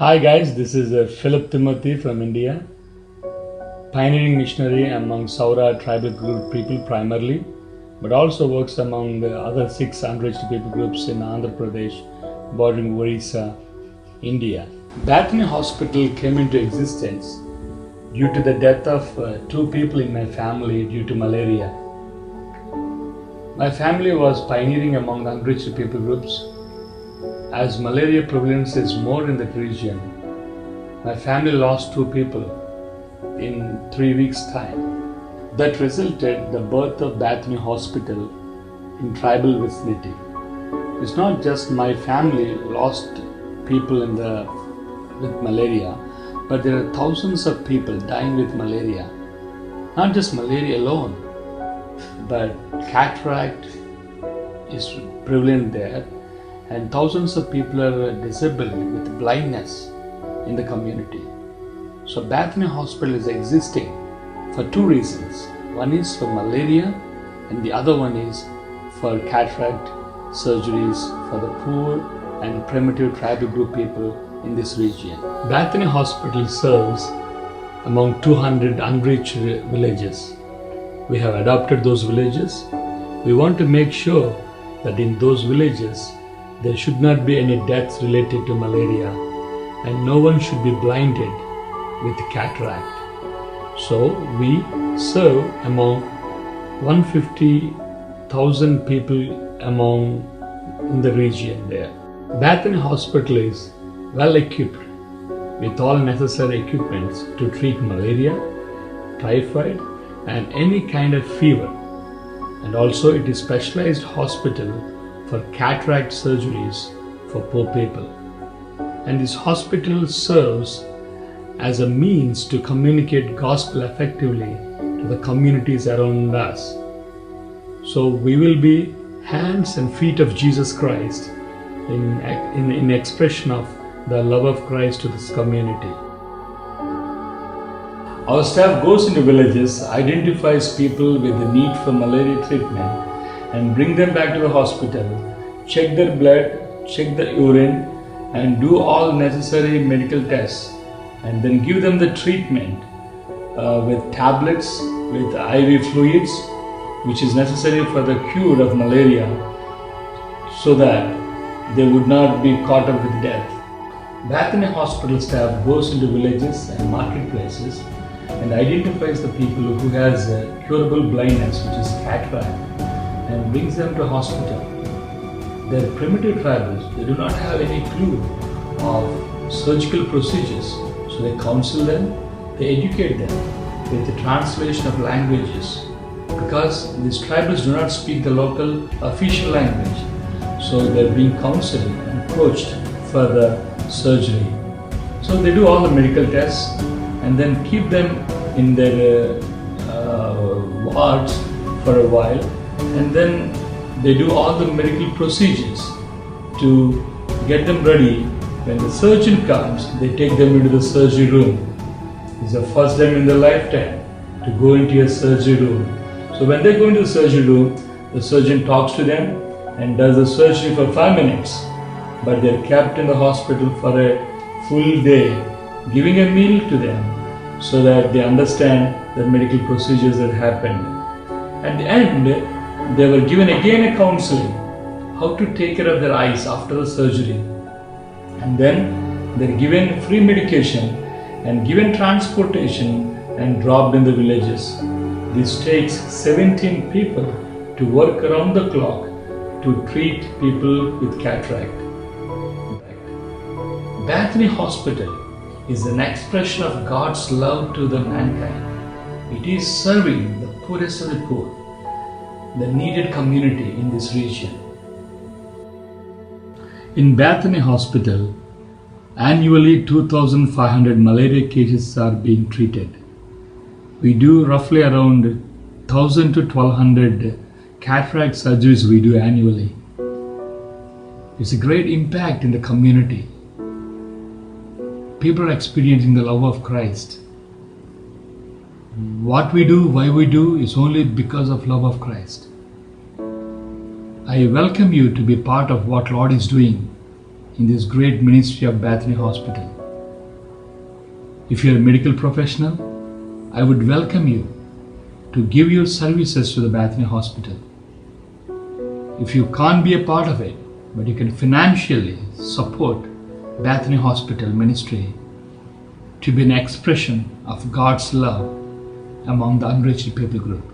Hi guys, this is Philip Timoti from India, pioneering missionary among Saura tribal group people primarily, but also works among the other 6 unreached people groups in Andhra Pradesh, bordering Orissa, India. Bethany Hospital came into existence due to the death of 2 people in my family due to malaria. My family was pioneering among the unreached people groups. As malaria prevalence is more in the region, my family lost 2 people in 3 weeks' time. That resulted the birth of Bethany Hospital in tribal vicinity. It's not just my family lost people with malaria, but there are thousands of people dying with malaria. Not just malaria alone, but cataract is prevalent there. And thousands of people are disabled with blindness in the community. So Bethany Hospital is existing for 2 reasons. One is for malaria and the other one is for cataract surgeries for the poor and primitive tribal group people in this region. Bethany Hospital serves among 200 unreached villages. We have adopted those villages. We want to make sure that in those villages there should not be any deaths related to malaria and no one should be blinded with cataract. So we serve among 150,000 people in the region there. Bethany Hospital is well equipped with all necessary equipments to treat malaria, typhoid and any kind of fever. And also it is a specialized hospital for cataract surgeries for poor people. And this hospital serves as a means to communicate gospel effectively to the communities around us. So we will be hands and feet of Jesus Christ in expression of the love of Christ to this community. Our staff goes into villages, identifies people with the need for malaria treatment and bring them back to the hospital, check their blood, check the urine and do all necessary medical tests and then give them the treatment with tablets, with IV fluids which is necessary for the cure of malaria so that they would not be caught up with death. Bethany Hospital staff goes into villages and marketplaces and identifies the people who has curable blindness, which is cataract, and brings them to hospital. They're primitive tribals, they do not have any clue of surgical procedures, so they counsel them, they educate them with the translation of languages because these tribals do not speak the local official language, so they're being counseled and coached for the surgery. So they do all the medical tests and then keep them in their wards for a while, and then they do all the medical procedures to get them ready. When the surgeon comes, they take them into the surgery room. It's the first time in their lifetime to go into a surgery room. So when they go into the surgery room, the surgeon talks to them and does the surgery for 5 minutes, but they're kept in the hospital for a full day, giving a meal to them so that they understand the medical procedures that happened. At the end, they were given again a counseling, how to take care of their eyes after the surgery. And then they're given free medication and given transportation and dropped in the villages. This takes 17 people to work around the clock to treat people with cataract. Bethany Hospital is an expression of God's love to the mankind. It is serving the poorest of the poor, the needed community in this region. In Bethany Hospital, annually 2,500 malaria cases are being treated. We do roughly around 1,000 to 1,200 cataract surgeries we do annually. It's a great impact in the community. People are experiencing the love of Christ. What we do, why we do, is only because of love of Christ. I welcome you to be part of what Lord is doing in this great ministry of Bethany Hospital. If you're a medical professional, I would welcome you to give your services to the Bethany Hospital. If you can't be a part of it, but you can financially support Bethany Hospital Ministry to be an expression of God's love among the unreached people group.